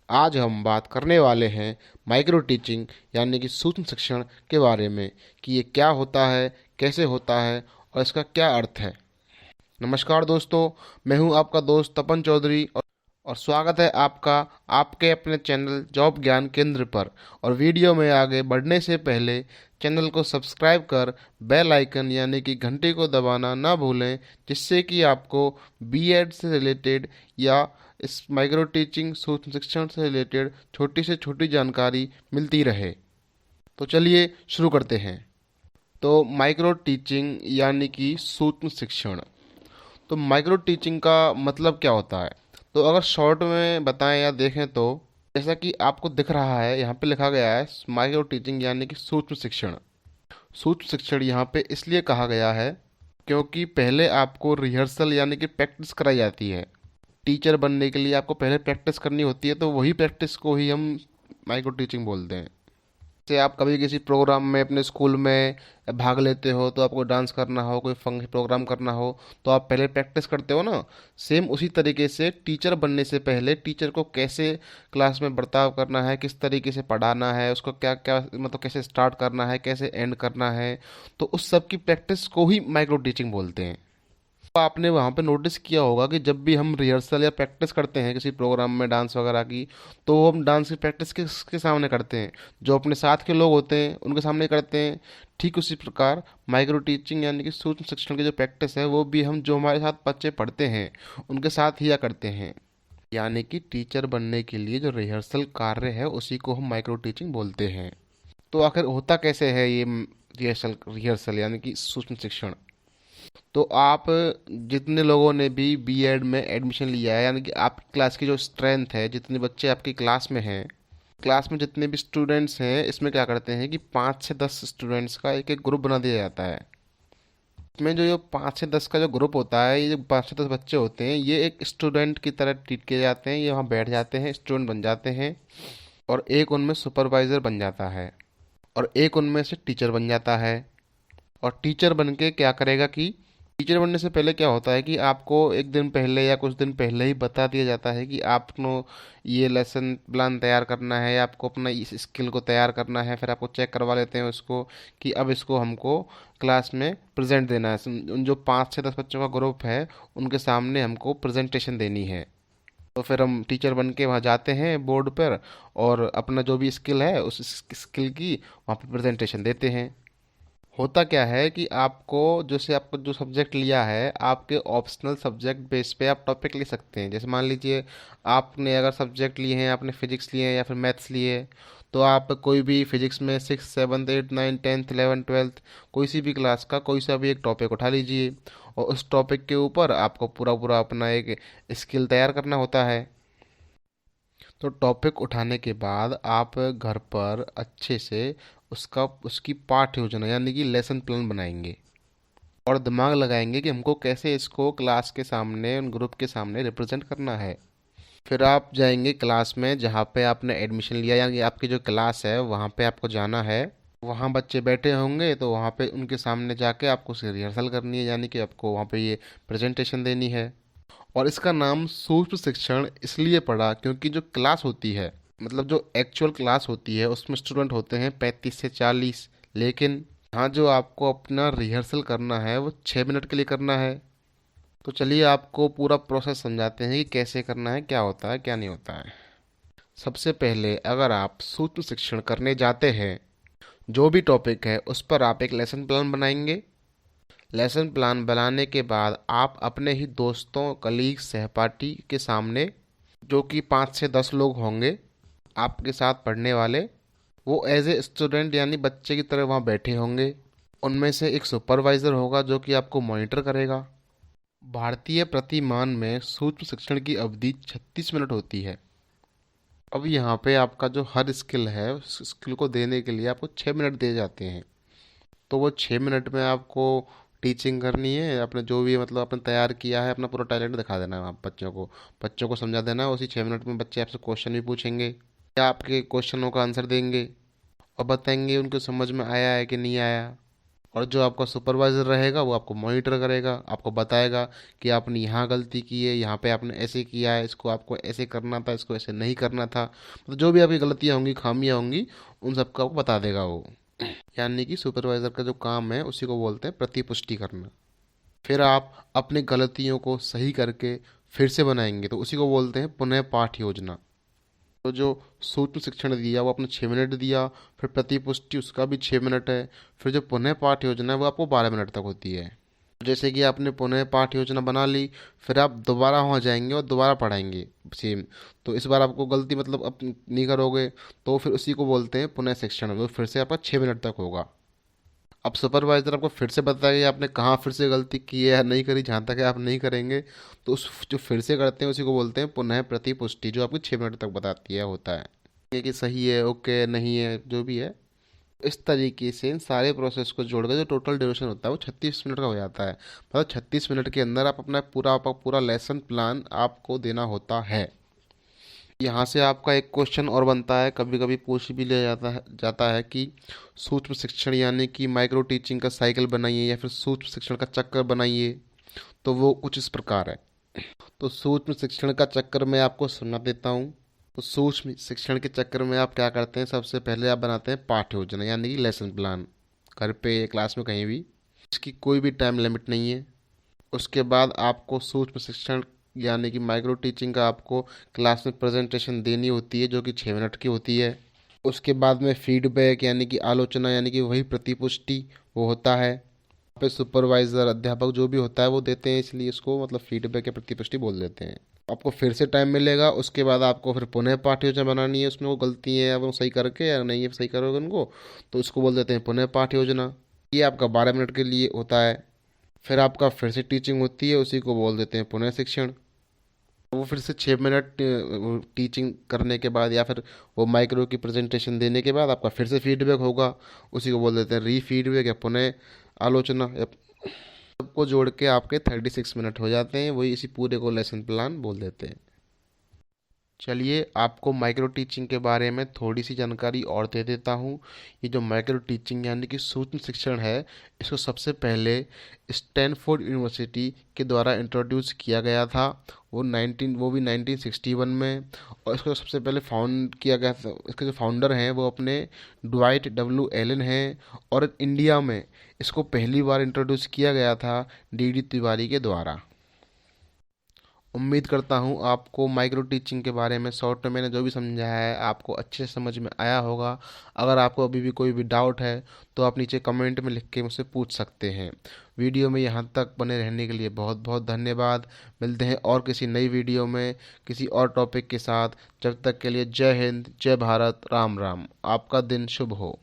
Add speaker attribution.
Speaker 1: आज हम बात करने वाले हैं माइक्रो टीचिंग यानी कि सूक्ष्म शिक्षण के बारे में कि ये क्या होता है, कैसे होता है और इसका क्या अर्थ है। नमस्कार दोस्तों, मैं हूं आपका दोस्त तपन चौधरी और स्वागत है आपका आपके अपने चैनल जॉब ज्ञान केंद्र पर। और वीडियो में आगे बढ़ने से पहले चैनल को सब्सक्राइब कर बेल आइकन यानी कि घंटी को दबाना ना भूलें, जिससे कि आपको बीएड से रिलेटेड या इस माइक्रो टीचिंग सूक्ष्म शिक्षण से रिलेटेड छोटी से छोटी जानकारी मिलती रहे। तो चलिए शुरू करते हैं। तो माइक्रो टीचिंग यानी कि सूक्ष्म शिक्षण। तो माइक्रो टीचिंग का मतलब क्या होता है? तो अगर शॉर्ट में बताएं या देखें तो जैसा कि आपको दिख रहा है, यहाँ पे लिखा गया है माइक्रो टीचिंग यानी कि सूक्ष्म शिक्षण। सूक्ष्म शिक्षण यहाँ पे इसलिए कहा गया है क्योंकि पहले आपको रिहर्सल यानी कि प्रैक्टिस कराई जाती है। टीचर बनने के लिए आपको पहले प्रैक्टिस करनी होती है, तो वही प्रैक्टिस को ही हम माइक्रो टीचिंग बोलते हैं। जैसे आप कभी किसी प्रोग्राम में अपने स्कूल में भाग लेते हो, तो आपको डांस करना हो, कोई फंक्शन प्रोग्राम करना हो, तो आप पहले प्रैक्टिस करते हो ना। सेम उसी तरीके से टीचर बनने से पहले टीचर को कैसे क्लास में बर्ताव करना है, किस तरीके से पढ़ाना है, उसको क्या क्या मतलब कैसे स्टार्ट करना है, कैसे एंड करना है, तो उस सब की प्रैक्टिस को ही माइक्रो टीचिंग बोलते हैं। तो आपने वहाँ पे नोटिस किया होगा कि जब भी हम रिहर्सल या प्रैक्टिस करते हैं किसी प्रोग्राम में डांस वगैरह की, तो वो हम डांस की प्रैक्टिस किसके सामने करते हैं? जो अपने साथ के लोग होते हैं उनके सामने करते हैं। ठीक उसी प्रकार माइक्रो टीचिंग यानी कि सूक्ष्म शिक्षण की जो प्रैक्टिस है वो भी हम जो हमारे साथ बच्चे पढ़ते हैं उनके साथ ही करते हैं। यानी कि टीचर बनने के लिए जो रिहर्सल कार्य है उसी को हम माइक्रो टीचिंग बोलते हैं। तो आखिर होता कैसे है ये रिहर्सल रिहर्सल यानी कि सूक्ष्म शिक्षण? तो आप जितने लोगों ने भी बीएड में एडमिशन लिया है, यानी कि आपकी क्लास की जो स्ट्रेंथ है, जितने बच्चे आपकी क्लास में हैं, क्लास में जितने भी स्टूडेंट्स हैं, इसमें क्या करते हैं कि 5 से 10 स्टूडेंट्स का एक एक ग्रुप बना दिया जाता है। इसमें जो ये 5 से 10 का जो ग्रुप होता है, ये जो 5 से 10 बच्चे होते हैं, ये एक स्टूडेंट की तरह ट्रीट किए जाते हैं। ये वहाँ बैठ जाते हैं, स्टूडेंट बन जाते हैं, और एक उनमें सुपरवाइज़र बन जाता है, और एक उनमें से टीचर बन जाता है। और टीचर बन के क्या करेगा कि टीचर बनने से पहले क्या होता है कि आपको एक दिन पहले या कुछ दिन पहले ही बता दिया जाता है कि आपको ये लेसन प्लान तैयार करना है, या आपको अपना इस स्किल को तैयार करना है। फिर आपको चेक करवा लेते हैं उसको कि अब इसको हमको क्लास में प्रेजेंट देना है। उन जो 5 से 10 बच्चों का ग्रुप है उनके सामने हमको प्रेजेंटेशन देनी है। तो फिर हम टीचर बन के वहाँ जाते हैं बोर्ड पर, और अपना जो भी स्किल है उस स्किल की वहाँ पर प्रेजेंटेशन देते हैं। होता क्या है कि आपको जैसे आपको जो सब्जेक्ट लिया है, आपके ऑप्शनल सब्जेक्ट बेस पे आप टॉपिक ले सकते हैं। जैसे मान लीजिए आपने अगर सब्जेक्ट लिए हैं, आपने फिजिक्स लिए हैं या फिर मैथ्स लिए हैं, तो आप कोई भी फिजिक्स में 6, 7, 8, 9, 10, 11, 12 कोई सी भी क्लास का कोई सा भी एक टॉपिक उठा लीजिए, और उस टॉपिक के ऊपर आपको पूरा पूरा अपना एक स्किल तैयार करना होता है। तो टॉपिक उठाने के बाद आप घर पर अच्छे से उसकी पाठ्य योजना यानी कि लेसन प्लान बनाएंगे, और दिमाग लगाएंगे कि हमको कैसे इसको क्लास के सामने, उन ग्रुप के सामने रिप्रेजेंट करना है। फिर आप जाएंगे क्लास में जहाँ पे आपने एडमिशन लिया, यानी कि आपकी जो क्लास है वहाँ पे आपको जाना है। वहाँ बच्चे बैठे होंगे, तो वहाँ पे उनके सामने जाके आपको उसकी रिहर्सल करनी है, यानी कि आपको वहाँ पे ये प्रेजेंटेशन देनी है। और इसका नाम सूक्ष्म शिक्षण इसलिए पड़ा क्योंकि जो क्लास होती है, मतलब जो एक्चुअल क्लास होती है, उसमें स्टूडेंट होते हैं 35 से 40, लेकिन यहाँ जो आपको अपना रिहर्सल करना है वो 6 मिनट के लिए करना है। तो चलिए आपको पूरा प्रोसेस समझाते हैं कि कैसे करना है, क्या होता है क्या नहीं होता है। सबसे पहले अगर आप सूक्ष्म शिक्षण करने जाते हैं, जो भी टॉपिक है उस पर आप एक लेसन प्लान बनाएंगे। लेसन प्लान बनाने के बाद आप अपने ही दोस्तों, कलीग, सहपाठी के सामने, जो कि 5 से 10 लोग होंगे आपके साथ पढ़ने वाले, वो एज ए स्टूडेंट यानी बच्चे की तरह वहाँ बैठे होंगे। उनमें से एक सुपरवाइज़र होगा जो कि आपको मॉनिटर करेगा। भारतीय प्रतिमान में सूक्ष्म शिक्षण की अवधि 36 मिनट होती है। अब यहाँ पे आपका जो हर स्किल है, उस स्किल को देने के लिए आपको 6 मिनट दिए जाते हैं। तो वो 6 मिनट में आपको टीचिंग करनी है, अपने जो भी मतलब आपने तैयार किया है अपना पूरा टैलेंट दिखा देना है। आप बच्चों को समझा देना है। उसी 6 मिनट में बच्चे आपसे क्वेश्चन भी पूछेंगे, या आपके क्वेश्चनों का आंसर देंगे और बताएंगे उनको समझ में आया है कि नहीं आया। और जो आपका सुपरवाइज़र रहेगा वो आपको मॉनिटर करेगा, आपको बताएगा कि आपने यहाँ गलती की है, यहाँ पे आपने ऐसे किया है, इसको आपको ऐसे करना था, इसको ऐसे नहीं करना था। मतलब जो भी आपकी गलतियाँ होंगी, खामियाँ होंगी, उन सबका आपको बता देगा वो। यानी कि सुपरवाइज़र का जो काम है उसी को बोलते हैं प्रतिपुष्टि करना। फिर आप अपनी गलतियों को सही करके फिर से बनाएंगे तो उसी को बोलते हैं पुनः पाठ योजना। तो जो सूक्ष्म शिक्षण दिया वो आपने 6 मिनट दिया, फिर प्रतिपुष्टि उसका भी 6 मिनट है, फिर जो पुनः पाठ योजना है वो आपको 12 मिनट तक होती है। जैसे कि आपने पुनः पाठ योजना बना ली, फिर आप दोबारा वहाँ जाएंगे और दोबारा पढ़ाएंगे सेम। तो इस बार आपको गलती मतलब अब नहीं करोगे, तो फिर उसी को बोलते हैं पुनः शिक्षण, वो फिर से आपका 6 मिनट तक होगा। अब सुपरवाइज़र आपको फिर से बताएगा आपने कहाँ फिर से गलती की है या नहीं करी, जहाँ तक है आप नहीं करेंगे। तो उस जो फिर से करते हैं उसी को बोलते हैं पुनः प्रतिपुष्टि, जो आपको 6 मिनट तक बताती है होता है ये कि सही है, ओके नहीं है, जो भी है। इस तरीके से इन सारे प्रोसेस को जोड़कर जो टोटल ड्यूरेशन होता है वो 36 मिनट का हो जाता है। मतलब 36 मिनट के अंदर आप अपना पूरा लेसन प्लान आपको देना होता है। यहाँ से आपका एक क्वेश्चन और बनता है, कभी कभी पूछ भी लिया जाता है कि सूक्ष्म शिक्षण यानी कि माइक्रो टीचिंग का साइकिल बनाइए या फिर सूक्ष्म शिक्षण का चक्कर बनाइए। तो वो कुछ इस प्रकार है। तो सूक्ष्म शिक्षण का चक्कर मैं आपको सुना देता हूँ। तो सूक्ष्म शिक्षण के चक्कर में आप क्या करते हैं, सबसे पहले आप बनाते हैं पाठ्य योजना यानी कि लेसन प्लान, घर पे क्लास में कहीं भी। इसकी कोई भी टाइम लिमिट नहीं है। उसके बाद आपको सूक्ष्म शिक्षण यानी कि माइक्रो टीचिंग का आपको क्लास में प्रेजेंटेशन देनी होती है जो कि 6 मिनट की होती है। उसके बाद में फीडबैक यानी कि आलोचना यानी कि वही प्रतिपुष्टि वो होता है। यहाँ पे सुपरवाइज़र अध्यापक जो भी होता है वो देते हैं, इसलिए इसको मतलब फीडबैक या प्रतिपुष्टि बोल देते हैं। आपको फिर से टाइम मिलेगा, उसके बाद आपको फिर पुनः पाठ्य योजना बनानी है, उसमें वो गलती है वो सही करके या नहीं है सही करोगे उनको, तो उसको बोल देते हैं पुनः पाठ्य योजना। ये आपका 12 मिनट के लिए होता है। फिर आपका फिर से टीचिंग होती है, उसी को बोल देते हैं पुनः शिक्षण। वो फिर से 6 मिनट टीचिंग करने के बाद या फिर वो माइक्रो की प्रेजेंटेशन देने के बाद आपका फिर से फीडबैक होगा, उसी को बोल देते हैं री फीडबैक या पुनः आलोचना। सबको जोड़ के आपके 36 मिनट हो जाते हैं, वही इसी पूरे को लेसन प्लान बोल देते हैं। चलिए आपको माइक्रो टीचिंग के बारे में थोड़ी सी जानकारी और दे देता हूँ। ये जो माइक्रो टीचिंग यानी कि सूक्ष्म शिक्षण है, इसको सबसे पहले स्टैनफोर्ड यूनिवर्सिटी के द्वारा इंट्रोड्यूस किया गया था। वो भी 1961 में। और इसको सबसे पहले फाउंड किया गया था, इसके जो फाउंडर हैं वो अपने ड्वाइट डब्ल्यू एलन हैं। और इंडिया में इसको पहली बार इंट्रोड्यूस किया गया था डी तिवारी के द्वारा। उम्मीद करता हूँ आपको माइक्रो टीचिंग के बारे में शॉर्ट में मैंने जो भी समझाया है आपको अच्छे से समझ में आया होगा। अगर आपको अभी भी कोई भी डाउट है तो आप नीचे कमेंट में लिख के मुझसे पूछ सकते हैं। वीडियो में यहाँ तक बने रहने के लिए बहुत बहुत धन्यवाद। मिलते हैं और किसी नई वीडियो में किसी और टॉपिक के साथ। जब तक के लिए जय हिंद, जय भारत, राम राम। आपका दिन शुभ हो।